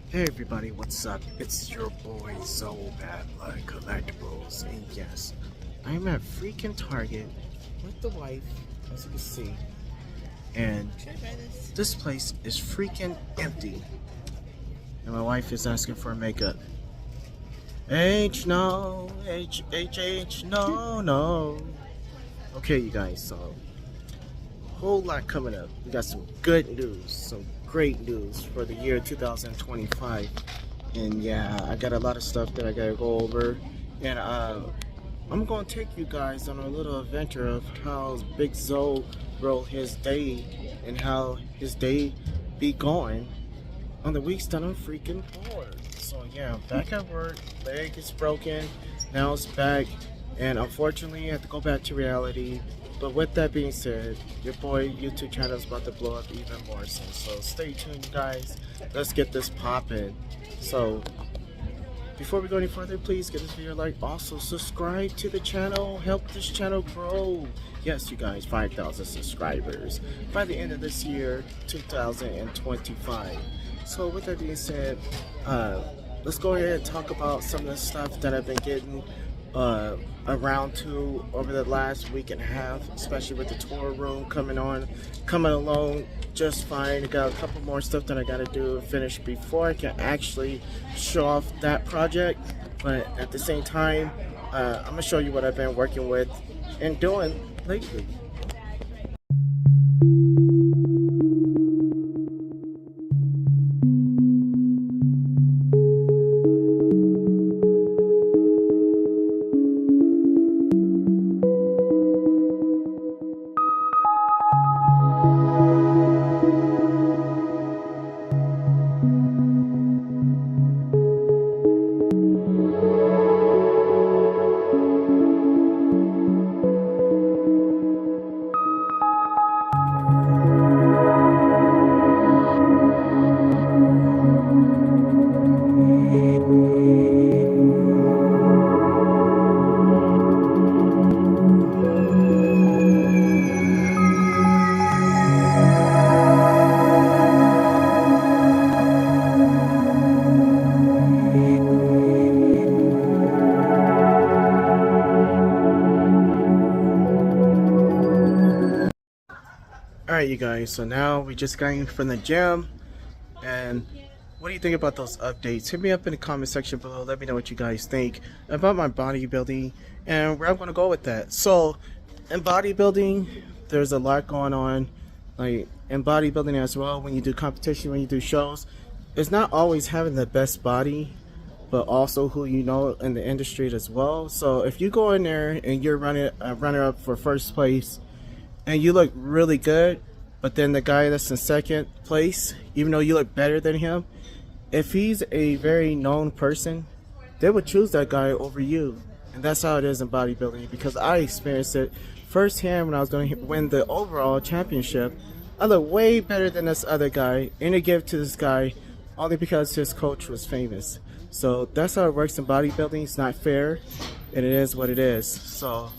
Hey everybody, what's up? It's your boy Zoe Bad Blood Collectibles, and yes, I'm at freaking Target with the wife, as you can see, and this place is freaking empty. And my wife is asking for makeup. H no, H no, no. Okay, you guys, so whole lot coming up. We got some good news, some great news for the year 2025, and yeah, I got a lot of stuff that I gotta go over, and I'm gonna take you guys on a little adventure of how Big Zoe wrote his day and how his day be going on the weeks that I'm freaking bored. So yeah, I'm back at work, leg is broken, now it's back, and unfortunately I have to go back to reality. But with that being said, your boy YouTube channel is about to blow up even more soon. So stay tuned, guys. Let's get this poppin'. So before we go any further, please give this video a like. Also subscribe to the channel. Help this channel grow. Yes, you guys, 5,000 subscribers by the end of this year, 2025. So with that being said, let's go ahead and talk about some of the stuff that I've been getting around to over the last week and a half, especially with the tour room coming along just fine. I got a couple more stuff that I got to do and finish before I can actually show off that project, but at the same time, I'm gonna show you what I've been working with and doing lately. Alright, you guys, so now we just got in from the gym, and what do you think about those updates? Hit me up in the comment section below. Let me know what you guys think about my bodybuilding and where I'm going to go with that. So in bodybuilding, there's a lot going on. Like in bodybuilding as well, when you do competition, when you do shows, it's not always having the best body, but also who you know in the industry as well. So if you go in there and you're running a runner up for first place and you look really good, but then the guy that's in second place, even though you look better than him, if he's a very known person, they would choose that guy over you. And that's how it is in bodybuilding, because I experienced it firsthand when I was going to win the overall championship. I look way better than this other guy, and I give to this guy only because his coach was famous. So that's how it works in bodybuilding. It's not fair, and it is what it is. So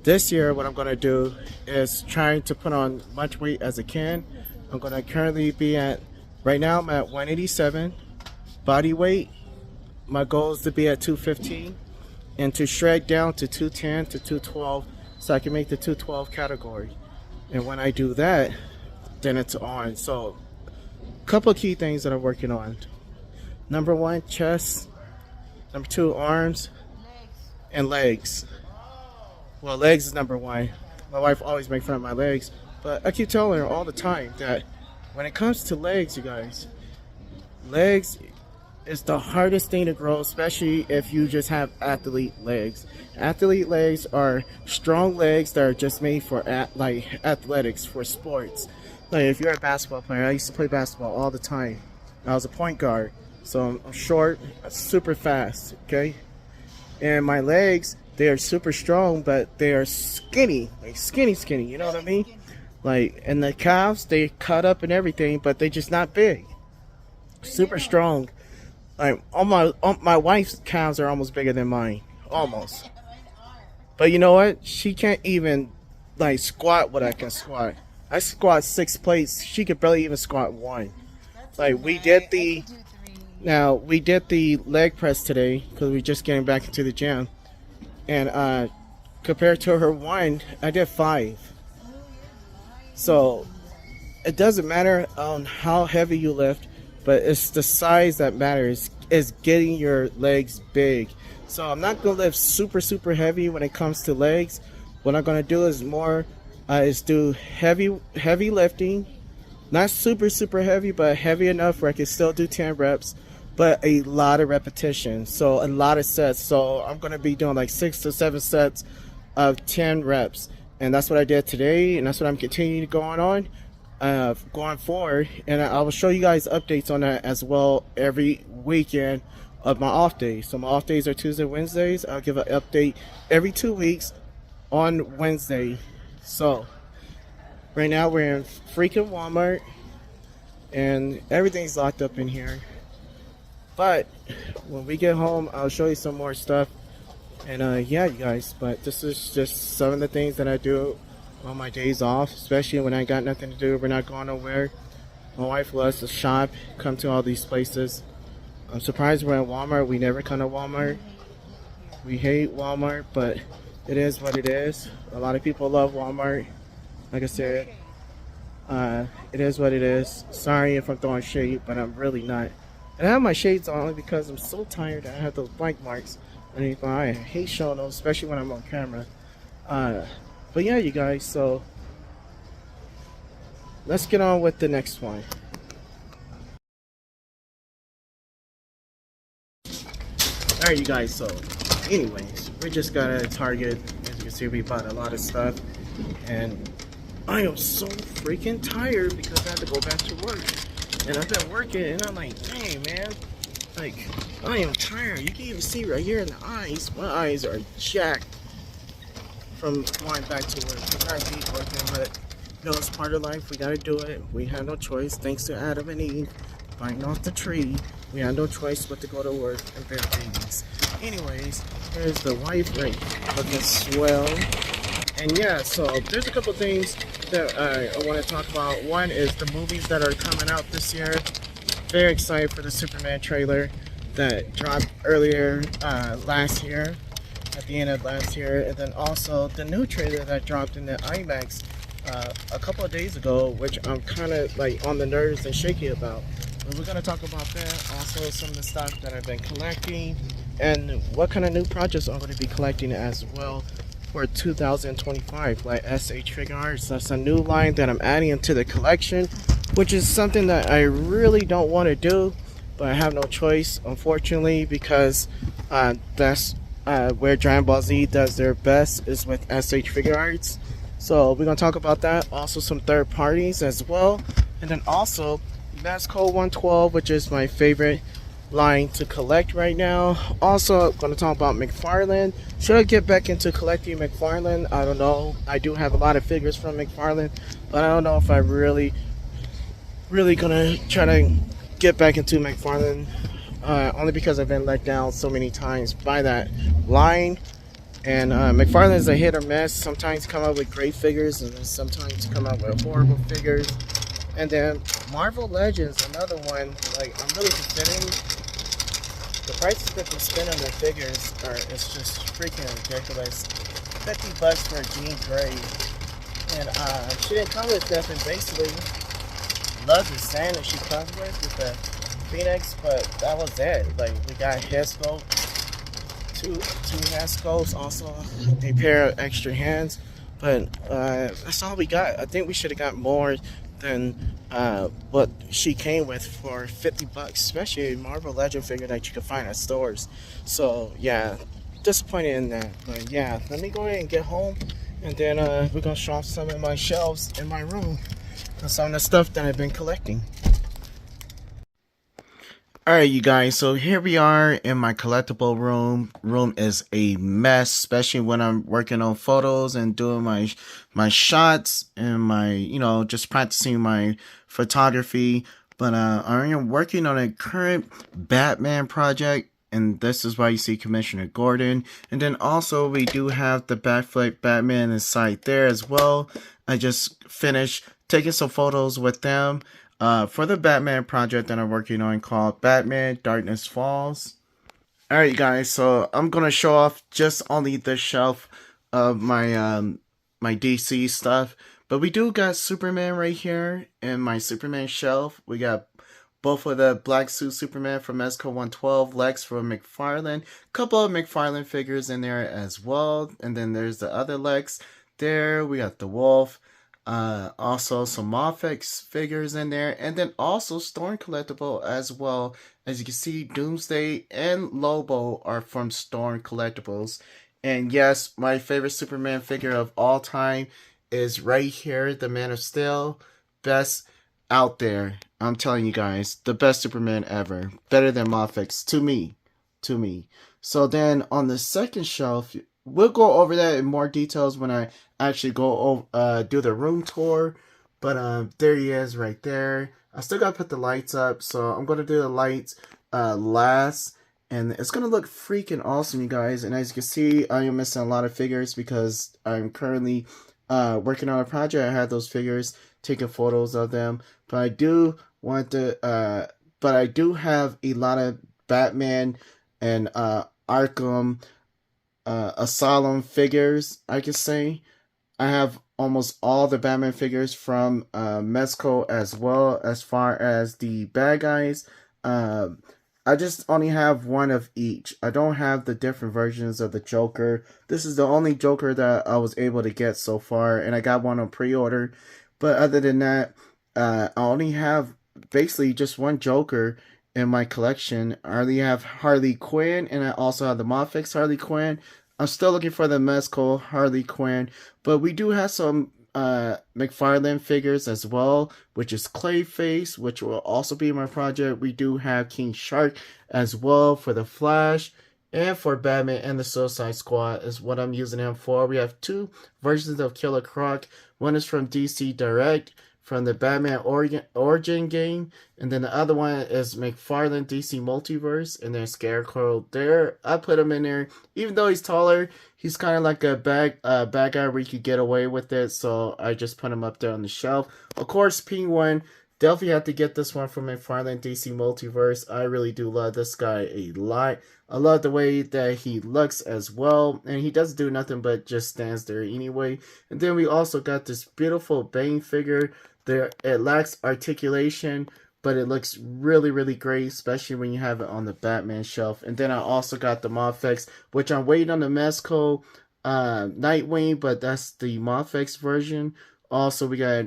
this year, what I'm going to do is trying to put on much weight as I can. I'm going to currently be at, right now I'm at 187 body weight. My goal is to be at 215 and to shred down to 210 to 212 so I can make the 212 category. And when I do that, then it's on. So a couple of key things that I'm working on. Number one, chest. Number two, arms and legs. Well, legs is number one. My wife always makes fun of my legs, but I keep telling her all the time that when it comes to legs, you guys, legs is the hardest thing to grow, especially if you just have athlete legs. Athlete legs are strong legs that are just made for like athletics, for sports. Like if you're a basketball player, I used to play basketball all the time. I was a point guard, so I'm short, super fast, okay? And my legs, they are super strong, but they are skinny, like skinny, you know what I mean? Like, and the calves, they cut up and everything, but they just not big. Super strong. Like, all my wife's calves are almost bigger than mine, almost. But you know what? She can't even like squat what I can squat. I squat 6 plates. She could barely even squat one. Like we did the Now we did the leg press today because we're just getting back into the gym, and compared to her one, I did 5. So it doesn't matter on how heavy you lift, but it's the size that matters. Is getting your legs big. So I'm not gonna lift super heavy when it comes to legs. What I'm gonna do is more is do heavy lifting, not super heavy, but heavy enough where I can still do 10 reps, but a lot of repetition. So a lot of sets. So I'm gonna be doing like 6 to 7 sets of 10 reps, and that's what I did today, and that's what I'm continuing going on. Going forward, and I will show you guys updates on that as well every weekend of my off days. So my off days are Tuesday, Wednesdays. I'll give an update every 2 weeks on Wednesday. So right now we're in freaking Walmart, and everything's locked up in here. But when we get home, I'll show you some more stuff. And yeah, you guys. But this is just some of the things that I do on my days off, especially when I got nothing to do. We're not going nowhere. My wife loves to shop, come to all these places. I'm surprised we're in Walmart. We never come to Walmart. We hate Walmart, but it is what it is. A lot of people love Walmart. Like I said, it is what it is. Sorry if I'm throwing shade, but I'm really not. And I have my shades on only because I'm so tired. I have those bite marks underneath my eye. I hate showing those, especially when I'm on camera. But yeah, you guys, so let's get on with the next one. Alright, you guys, so anyways, we just got at Target. As you can see, we bought a lot of stuff, and I am so freaking tired because I have to go back to work. And I've been working, and I'm like, dang, man, like, I am tired. You can even see right here in the eyes, my eyes are jacked from going back to work. I hate working, but you know, it's part of life. We gotta do it. We had no choice. Thanks to Adam and Eve biting off the tree, we had no choice but to go to work and bear babies. Anyways, here's the wife right looking swell. And yeah, so there's a couple things that I want to talk about. One is the movies that are coming out this year. Very excited for the Superman trailer that dropped earlier last year. At the end of last year, and then also the new trailer that dropped in the IMAX a couple of days ago, which I'm kind of like on the nerves and shaky about. But we're going to talk about that, also some of the stuff that I've been collecting, and what kind of new projects I'm going to be collecting as well for 2025, like SH Figures. That's a new line that I'm adding into the collection, which is something that I really don't want to do, but I have no choice, unfortunately, because that's where Dragon Ball Z does their best, is with SH Figures. So we're going to talk about that. Also some third parties as well. And then also Nasco 112, which is my favorite line to collect right now. Also going to talk about McFarlane. Should I get back into collecting McFarlane? I don't know. I do have a lot of figures from McFarlane, but I don't know if I really going to try to get back into McFarlane. Only because I've been let down so many times by that line. And McFarlane is a hit or miss. Sometimes come out with great figures, and then sometimes come out with horrible figures. And then Marvel Legends, another one. Like, I'm really considering the prices that they spend on their figures it's just freaking ridiculous. $50 for a Jean Grey, and she didn't come with nothing basically. Love the sand that she comes with the Phoenix, but that was it. Like, we got head sculpt, two head sculpts, also a pair of extra hands, but that's all we got. I think we should have got more than what she came with for $50, especially a Marvel Legend figure that you can find at stores. So yeah, disappointed in that. But yeah, let me go ahead and get home, and then we're gonna show off some of my shelves in my room and some of the stuff that I've been collecting. Alright, you guys, so here we are in my collectible room. Room is a mess, especially when I'm working on photos and doing my shots and my, you know, just practicing my photography. But I am working on a current Batman project, and this is why you see Commissioner Gordon. And then also we do have the Batfleck Batman inside there as well. I just finished taking some photos with them. for the Batman project that I'm working on called Batman Darkness Falls. Alright, guys, so I'm gonna show off just only the shelf of my DC stuff. But we do got Superman right here in my Superman shelf. We got both of the black suit Superman from Mezco 112, Lex from McFarlane, couple of McFarlane figures in there as well. And then there's the other Lex there. We got the Wolf. Also some Mofex figures in there, and then also Storm Collectible as well. As you can see, Doomsday and Lobo are from Storm Collectibles. And yes, my favorite Superman figure of all time is right here, the Man of Steel. Best out there. I'm telling you guys, the best Superman ever. Better than Mofex, to me. To me. So then on the second shelf, we'll go over that in more details when I actually go do the room tour. But there he is right there. I still gotta put the lights up, so I'm gonna do the lights last, and it's gonna look freaking awesome, you guys. And as you can see, I am missing a lot of figures because I'm currently working on a project. I had those figures, taking photos of them, but I do want to but I do have a lot of Batman and Arkham Asylum figures, I could say. I have almost all the Batman figures from Mezco, as well as far as the bad guys. I just only have one of each. I don't have the different versions of the Joker. This is the only Joker that I was able to get so far, and I got one on pre-order. But other than that, I only have basically just one Joker in my collection. I already have Harley Quinn, and I also have the Mofex Harley Quinn. I'm still looking for the Mezco Harley Quinn, but we do have some McFarlane figures as well, which is Clayface, which will also be in my project. We do have King Shark as well for the Flash, and for Batman and the Suicide Squad is what I'm using him for. We have two versions of Killer Croc. One is from DC Direct, from the Batman Origin game, and then the other one is McFarlane DC Multiverse, and then Scarecrow there. I put him in there, even though he's taller, he's kind of like a bad guy where you could get away with it, so I just put him up there on the shelf. Of course, Penguin, definitely have to get this one from McFarlane DC Multiverse. I really do love this guy a lot. I love the way that he looks as well, and he doesn't do nothing but just stands there anyway. And then we also got this beautiful Bane figure. There, it lacks articulation, but it looks really, really great, especially when you have it on the Batman shelf. And then I also got the Mofex, which I'm waiting on the Mezco Nightwing, but that's the Mofex version. Also, we got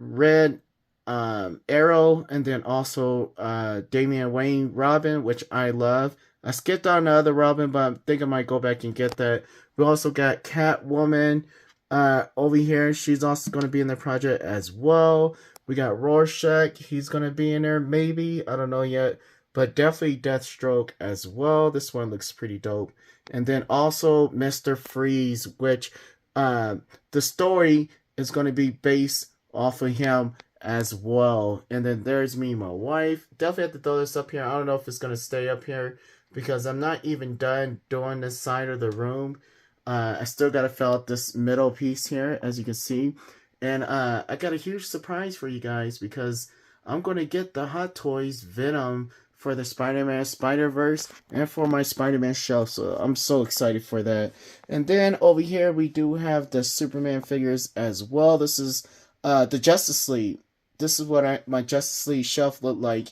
Red Arrow, and then also Damian Wayne Robin, which I love. I skipped on the other Robin, but I think I might go back and get that. We also got Catwoman over here. She's also going to be in the project as well. We got Rorschach. He's going to be in there, maybe. I don't know yet. But definitely Deathstroke as well. This one looks pretty dope. And then also Mr. Freeze, which the story is going to be based off of him as well. And then there's me, my wife. Definitely have to throw this up here. I don't know if it's going to stay up here because I'm not even done doing this side of the room. I still got to fill out this middle piece here, as you can see. And I got a huge surprise for you guys because I'm going to get the Hot Toys Venom for the Spider-Man Spider-Verse and for my Spider-Man shelf. So I'm so excited for that. And then over here we do have the Superman figures as well. This is the Justice League. This is what my Justice League shelf looked like.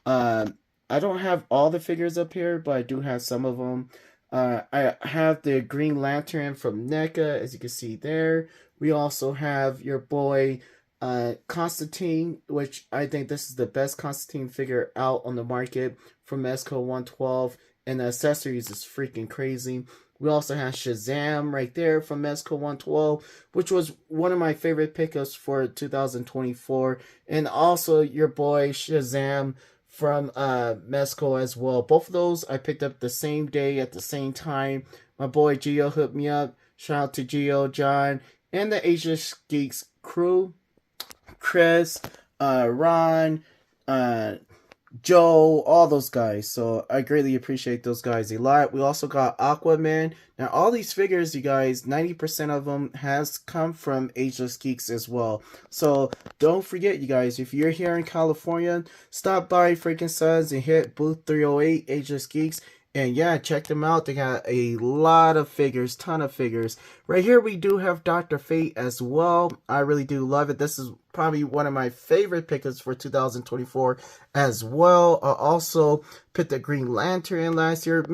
I don't have all the figures up here, but I do have some of them. I have the Green Lantern from NECA, as you can see there. We also have your boy Constantine, which I think this is the best Constantine figure out on the market from Mezco 112, and the accessories is freaking crazy. We also have Shazam right there from Mezco 112, which was one of my favorite pickups for 2024, and also your boy Shazam from Mezco as well. Both of those I picked up the same day at the same time. My boy Gio hooked me up. Shout out to Gio, John, and the Asia Geeks crew. Chris, Ron, Joe, all those guys. So I greatly appreciate those guys a lot. We also got Aquaman. Now, all these figures, you guys, 90% of them has come from Ageless Geeks as well. So don't forget, you guys, if you're here in California, stop by Freaking Suds and hit booth 308 Ageless Geeks. And yeah, check them out. They got a lot of figures, ton of figures. Right here, we do have Dr. Fate as well. I really do love it. This is probably one of my favorite pickups for 2024 as well. I also picked the Green Lantern in last year.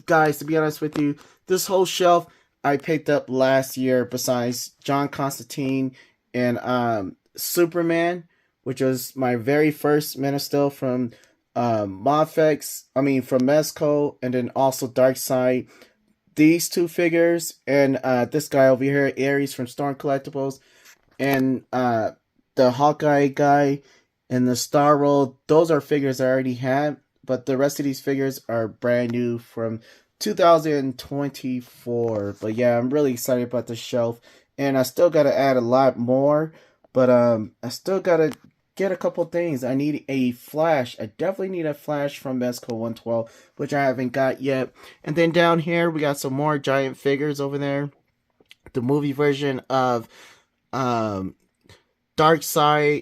Guys, to be honest with you, this whole shelf I picked up last year besides John Constantine and Superman, which was my very first Man of Steel from Mofex, from Mezco, and then also Darkseid. These two figures, and this guy over here, Ares from Storm Collectibles, and the Hawkeye guy, and the Starro, those are figures I already had, but the rest of these figures are brand new from 2024. But yeah, I'm really excited about the shelf, and I still gotta add a lot more, but I still gotta get a couple things. I need a Flash. I definitely need a Flash from Mezco 112, which I haven't got yet. And then down here, we got some more giant figures over there. The movie version of Darkseid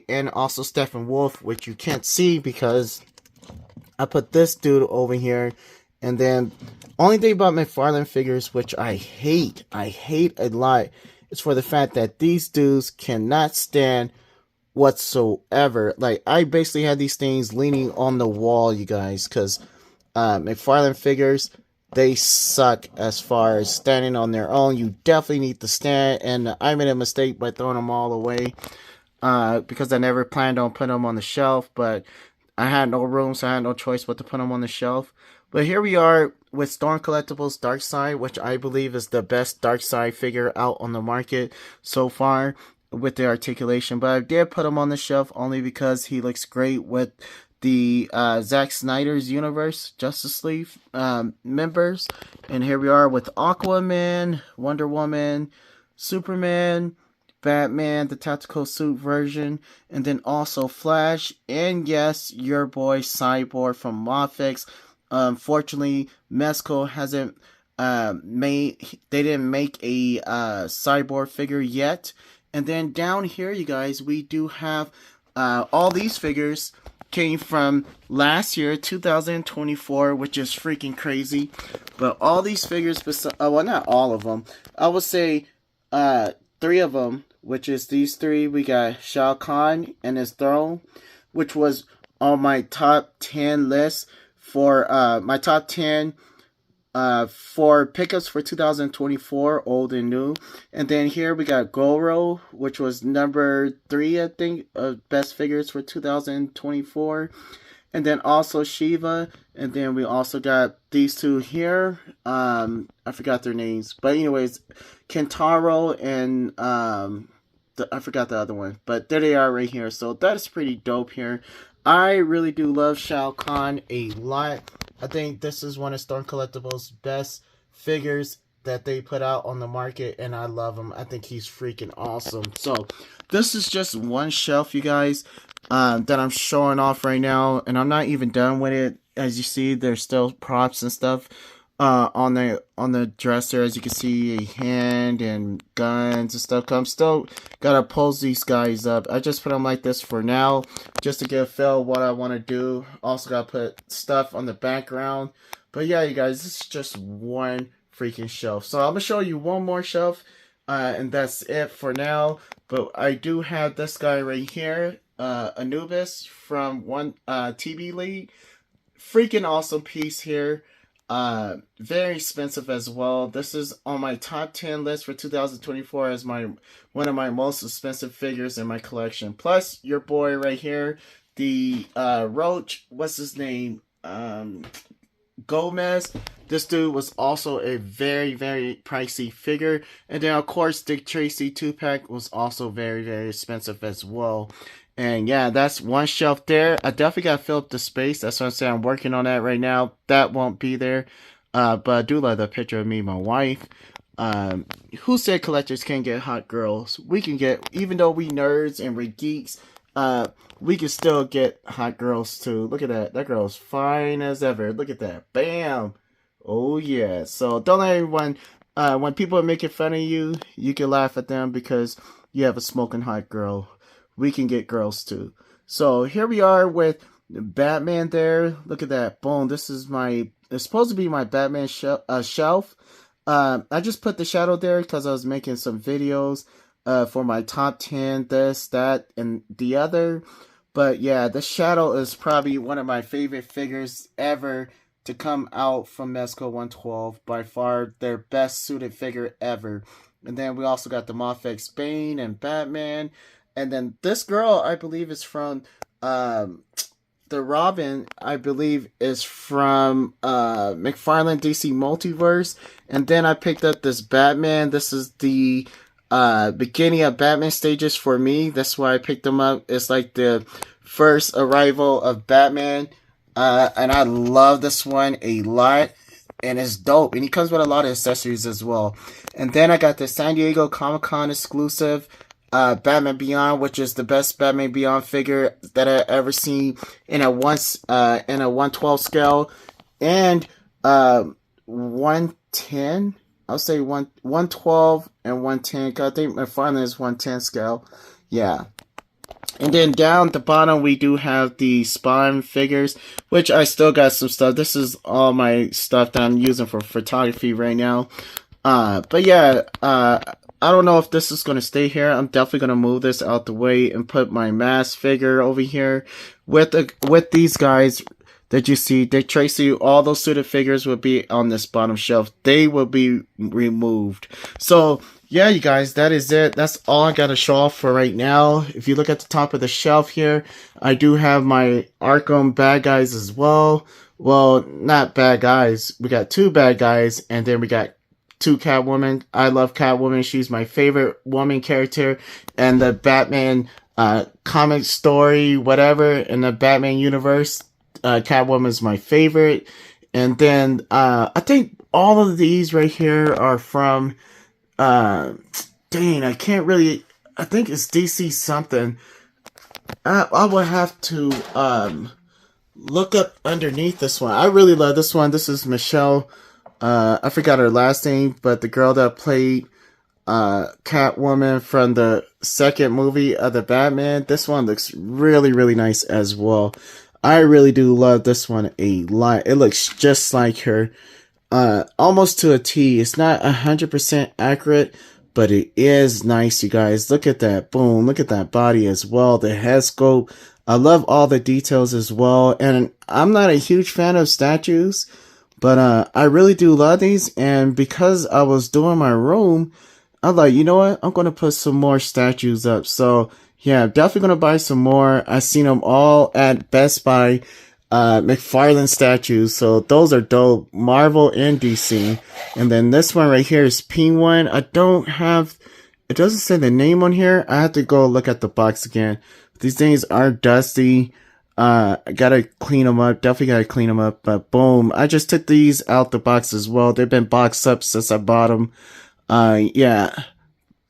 and also Steppenwolf, which you can't see because I put this dude over here. And then, only thing about McFarlane figures, which I hate a lot, is for the fact that these dudes cannot stand whatsoever. Like, I basically had these things leaning on the wall, you guys, because McFarlane figures, they suck as far as standing on their own. You definitely need to stand, and I made a mistake by throwing them all away because I never planned on putting them on the shelf, but I had no room, so I had no choice but to put them on the shelf. But here we are with Storm Collectibles Darkseid, which I believe is the best Darkseid figure out on the market so far with the articulation. But I did put him on the shelf only because he looks great with the Zack Snyder's Universe Justice League members. And here we are with Aquaman, Wonder Woman, Superman, Batman, the tactical suit version, and then also Flash, and yes, your boy Cyborg from Mofex. Unfortunately, Mezco hasn't they didn't make a Cyborg figure yet. And then down here, you guys, we do have all these figures came from last year, 2024, which is freaking crazy. But all these figures, well, not all of them, I would say 3 of them, which is these 3. We got Shao Kahn and his throne, which was on my top 10 list for my top 10 for pickups for 2024, old and new. And then here we got Goro, which was number 3, I think, of best figures for 2024. And then also Shiva. And then we also got these 2 here. I forgot their names. But anyways, Kentaro and I forgot the other one. But there they are right here. So that is pretty dope here. I really do love Shao Kahn a lot. I think this is one of Storm Collectibles' best figures that they put out on the market, and I love him. I think he's freaking awesome. So, this is just one shelf, you guys, that I'm showing off right now, and I'm not even done with it. As you see, there's still props and stuff on the dresser. As you can see, a hand and guns and stuff. I'm still gotta pose these guys up. I just put them like this for now, just to get a feel of what I want to do. Also gotta put stuff on the background. But yeah, you guys, this is just one freaking shelf. So I'm gonna show you one more shelf, and that's it for now. But I do have this guy right here, Anubis from one TB League. Freaking awesome piece here. Very expensive as well. This is on my top 10 list for 2024 as one of my most expensive figures in my collection. Plus your boy right here, the Roach, what's his name, Gomez. This dude was also a very, very pricey figure. And then of course Dick Tracy 2-pack was also very, very expensive as well. And yeah, that's one shelf there. I definitely got to fill up the space. That's what I'm saying. I'm working on that right now. That won't be there. But I do love the picture of me and my wife. Who said collectors can't get hot girls? We can get, even though we nerds and we're geeks, we can still get hot girls too. Look at that. That girl's fine as ever. Look at that. Bam. Oh yeah. So don't let everyone when people are making fun of you, you can laugh at them because you have a smoking hot girl. We can get girls too. So here we are with Batman there. Look at that. Boom. This is it's supposed to be my Batman shelf. I just put the shadow there because I was making some videos for my top 10, this, that, and the other. But yeah, the shadow is probably one of my favorite figures ever to come out from Mezco 112. By far their best suited figure ever. And then we also got the Moffat Bane and Batman. And then this girl, I believe, is from the Robin, I believe, is from McFarlane DC Multiverse. And then I picked up this Batman. This is the beginning of Batman stages for me. That's why I picked them up. It's like the first arrival of Batman. And I love this one a lot. And it's dope. And he comes with a lot of accessories as well. And then I got the San Diego Comic-Con exclusive Batman Beyond, which is the best Batman Beyond figure that I ever seen in a 112 scale. And 110. I'll say 112 and 110. Cause I think my final is 110 scale. Yeah. And then down at the bottom, we do have the Spawn figures, which I still got some stuff. This is all my stuff that I'm using for photography right now. But yeah, I don't know if this is going to stay here. I'm definitely going to move this out the way and put my mask figure over here with these guys that you see. Dick Tracy, all those suited figures will be on this bottom shelf. They will be removed. So yeah, you guys, that is it. That's all I got to show off for right now. If you look at the top of the shelf here, I do have my Arkham bad guys as well. Well, not bad guys. We got two bad guys, and then we got two Catwoman. I love Catwoman. She's my favorite woman character. And the Batman comic story, whatever, in the Batman universe, Catwoman is my favorite. And then I think all of these right here are from dang, I can't really, I think it's DC something. I would have to look up underneath this one. I really love this one. This is Michelle, I forgot her last name, but the girl that played Catwoman from the second movie of the Batman. This one looks really, really nice as well. I really do love this one a lot. It looks just like her. Almost to a T. It's not 100% accurate, but it is nice, you guys. Look at that. Boom. Look at that body as well. The head sculpt. I love all the details as well. And I'm not a huge fan of statues, but I really do love these. And because I was doing my room, I was like, you know what? I'm going to put some more statues up. So yeah, I'm definitely going to buy some more. I seen them all at Best Buy. McFarlane statues, so those are dope. Marvel and DC. And then this one right here is Penguin. I don't have, it doesn't say the name on here. I have to go look at the box again. These things are dusty. I gotta clean them up. Definitely gotta clean them up. But boom, I just took these out the box as well. They've been boxed up since I bought them. Yeah.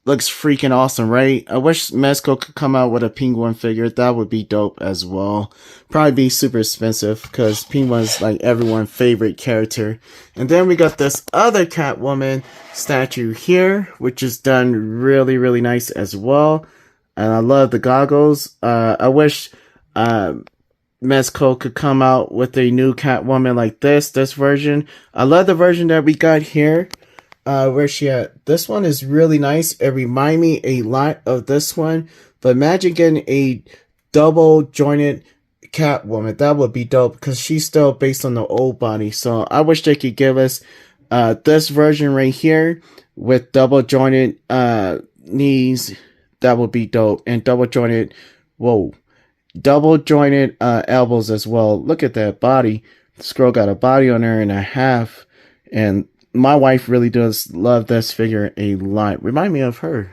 Looks freaking awesome, right? I wish Mezco could come out with a Penguin figure. That would be dope as well. Probably be super expensive because Penguin's like everyone's favorite character. And then we got this other Catwoman statue here, which is done really, really nice as well. And I love the goggles. I wish Mezco could come out with a new Catwoman like this version. I love the version that we got here. Where's she at? This one is really nice. It reminds me a lot of this one. But imagine getting a double jointed Catwoman. That would be dope because she's still based on the old body. So I wish they could give us this version right here with double jointed knees. That would be dope. And double jointed, double jointed elbows as well. Look at that body. This girl got a body on her and a half. And my wife really does love this figure a lot. Remind me of her.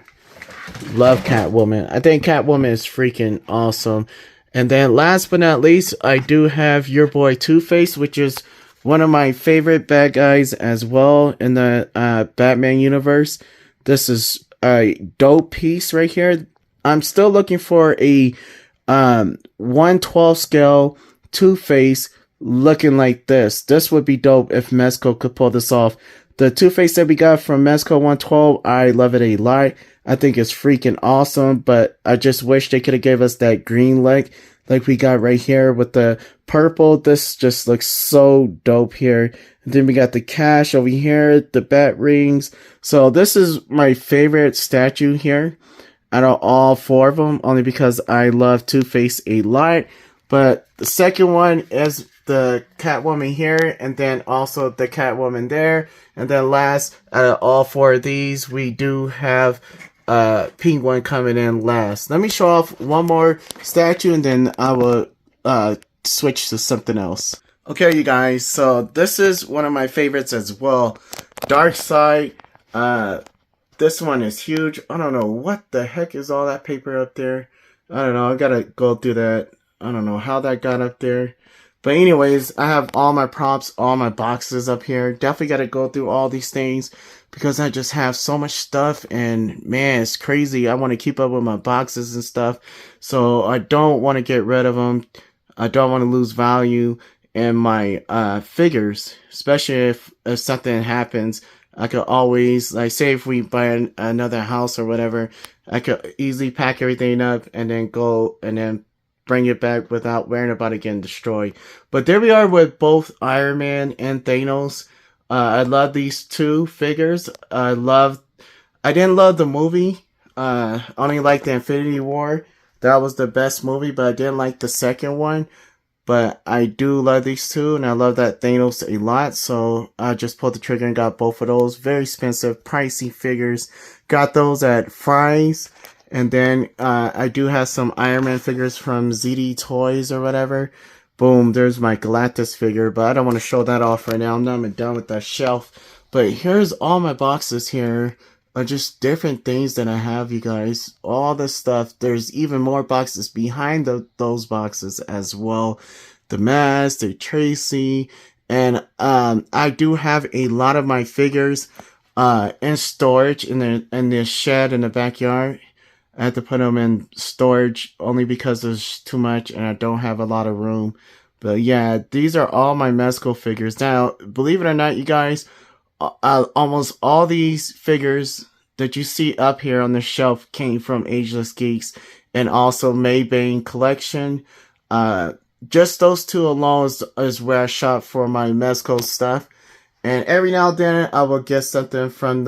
Love Catwoman. I think Catwoman is freaking awesome. And then last but not least, I do have your boy Two-Face, which is one of my favorite bad guys as well in the Batman universe. This is a dope piece right here. I'm still looking for a 1/12 scale Two-Face looking like this. This would be dope if Mezco could pull this off. The Two-Face that we got from Mezco 112, I love it a lot. I think it's freaking awesome, but I just wish they could have gave us that green look like we got right here with the purple. This just looks so dope here. And then we got the cash over here, the bat rings. So this is my favorite statue here out of all four of them, only because I love Two-Face a lot. But the second one is the Catwoman here, and then also the Catwoman there. And then last, out of all four of these, we do have Penguin coming in last. Let me show off one more statue, and then I will switch to something else. Okay, you guys, so this is one of my favorites as well. Darkseid. This one is huge. I don't know what the heck is all that paper up there. I don't know. I gotta go through that. I don't know how that got up there. But anyways, I have all my props, all my boxes up here. Definitely gotta go through all these things because I just have so much stuff. And man, it's crazy. I want to keep up with my boxes and stuff. So I don't want to get rid of them. I don't want to lose value in my figures. Especially if something happens. I could always, like, say if we buy another house or whatever, I could easily pack everything up and then go and then bring it back without worrying about it getting destroyed. But there we are with both Iron Man and Thanos. I love these two figures. I didn't love the movie. Only like the Infinity War. That was the best movie, but I didn't like the second one. But I do love these two, and I love that Thanos a lot. So I just pulled the trigger and got both of those. Very expensive, pricey figures. Got those at Fry's. And then I do have some Iron Man figures from ZD Toys or whatever. Boom, there's my Galactus figure. But I don't want to show that off right now. I'm not even done with that shelf. But here's all my boxes here. Are just different things that I have, you guys. All this stuff. There's even more boxes behind those boxes as well. The mask, the Tracy. And I do have a lot of my figures in storage in the shed in the backyard. I had to put them in storage only because there's too much and I don't have a lot of room. But yeah, these are all my Mezco figures. Now, believe it or not, you guys, almost all these figures that you see up here on the shelf came from Ageless Geeks and also Maybane Collection. Just those two alone is where I shop for my Mezco stuff. And every now and then I will get something from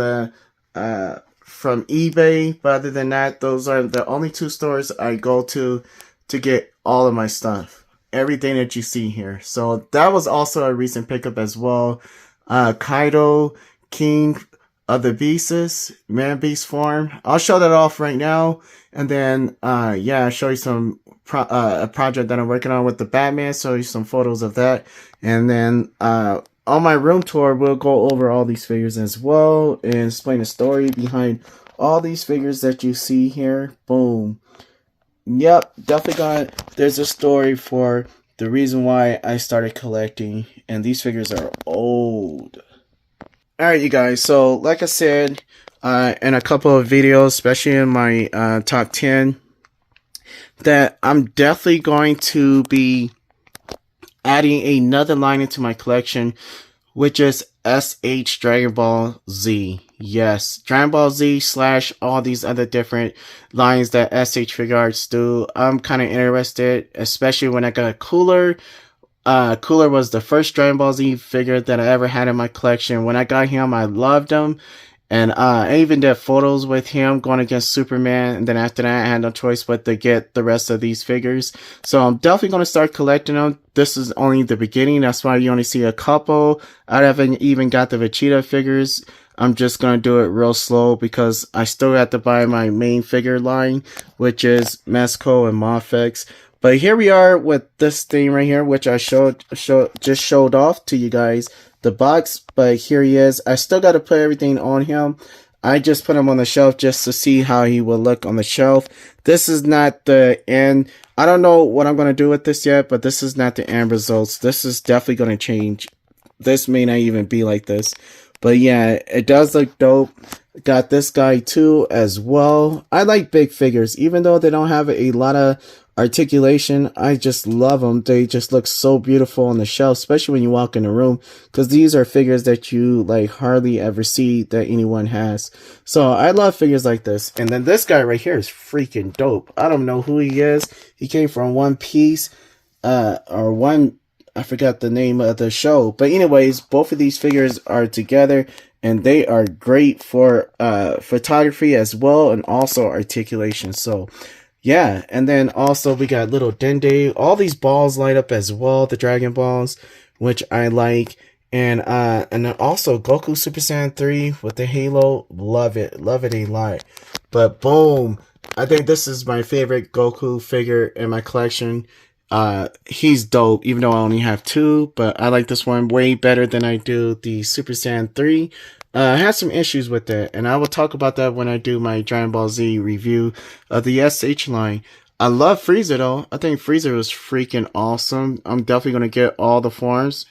from eBay, but other than that, those are the only two stores I go to get all of my stuff. Everything that you see here. So that was also a recent pickup as well. Kaido, King of the Beasts, Man Beast form. I'll show that off right now. And then, yeah, I'll show you some a project that I'm working on with the Batman. Show you some photos of that. And then, on my room tour, we'll go over all these figures as well and explain the story behind all these figures that you see here. Boom. Yep, definitely there's a story for the reason why I started collecting, and these figures are old. Alright, you guys, so like I said in a couple of videos, especially in my top 10, that I'm definitely going to be adding another line into my collection, which is SH Dragon Ball Z. Yes, Dragon Ball Z / all these other different lines that SH Figures do. I'm kind of interested, especially when I got Cooler. Cooler was the first Dragon Ball Z figure that I ever had in my collection. When I got him, I loved him. And I even did photos with him going against Superman. And then after that, I had no choice but to get the rest of these figures. So I'm definitely going to start collecting them. This is only the beginning. That's why you only see a couple. I haven't even got the Vegeta figures. I'm just going to do it real slow because I still have to buy my main figure line, which is Mezco and Mafex. But here we are with this thing right here, which I just showed off to you guys. The box, but here he is. I still got to put everything on him. I just put him on the shelf just to see how he will look on the shelf. This is not the end. I don't know what I'm going to do with this yet, but this is not the end results. This is definitely going to change. This may not even be like this. But yeah, it does look dope. Got this guy too as well. I like big figures, even though they don't have a lot of articulation. I just love them. They just look so beautiful on the shelf, especially when you walk in the room, because these are figures that you like hardly ever see that anyone has. So I love figures like this. And then this guy right here is freaking dope. I don't know who he is. He came from One Piece, or one, I forgot the name of the show. But anyways, both of these figures are together, and they are great for photography as well, and also articulation. So yeah, and then also we got little Dende. All these balls light up as well, the Dragon Balls, which I like. And then also Goku Super Saiyan 3 with the halo. Love it a lot. But boom, I think this is my favorite Goku figure in my collection. He's dope, even though I only have 2, but I like this one way better than I do the Super Saiyan 3. I had some issues with that, and I will talk about that when I do my Dragon Ball Z review of the SH line. I love Frieza though. I think Frieza was freaking awesome. I'm definitely going to get all the forms.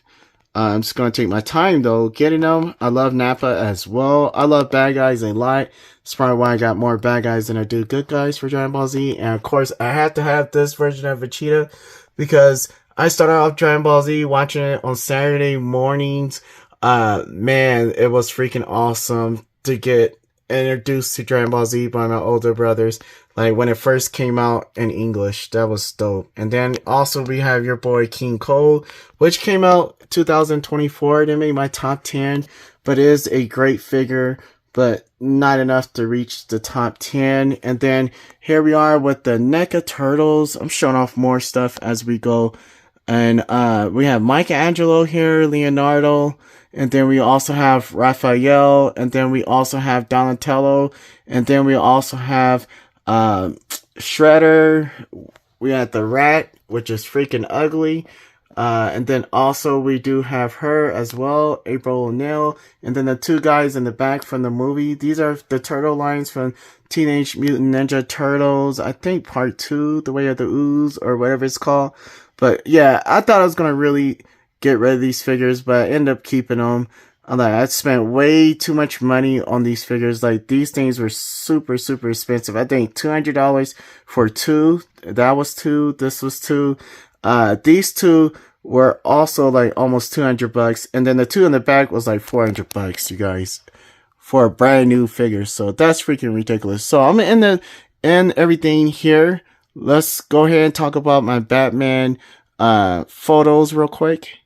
I'm just going to take my time though getting them. I love Nappa as well. I love bad guys a lot. That's probably why I got more bad guys than I do good guys for Dragon Ball Z. And of course, I had to have this version of Vegeta because I started off Dragon Ball Z watching it on Saturday mornings. Man, it was freaking awesome to get introduced to Dragon Ball Z by my older brothers. Like when it first came out in English, that was dope. And then also we have your boy King Cole, which came out 2024. It didn't make my top 10, but it is a great figure, but not enough to reach the top 10. And then here we are with the NECA Turtles. I'm showing off more stuff as we go. And we have Michelangelo here, Leonardo, and then we also have Raphael, and then we also have Donatello, and then we also have Shredder. We have the Rat, which is freaking ugly. And then also we do have her as well, April O'Neil, and then the 2 guys in the back from the movie. These are the turtle lines from Teenage Mutant Ninja Turtles, I think part 2, The Way of the Ooze, or whatever it's called. But yeah, I thought I was going to really get rid of these figures, but I ended up keeping them. I spent way too much money on these figures. Like, these things were super, super expensive. I think $200 for 2. That was 2. This was 2. These 2 were also like almost $200. And then the 2 in the back was like $400, you guys, for a brand new figure. So that's freaking ridiculous. So I'm going to end everything here. Let's go ahead and talk about my Batman photos real quick.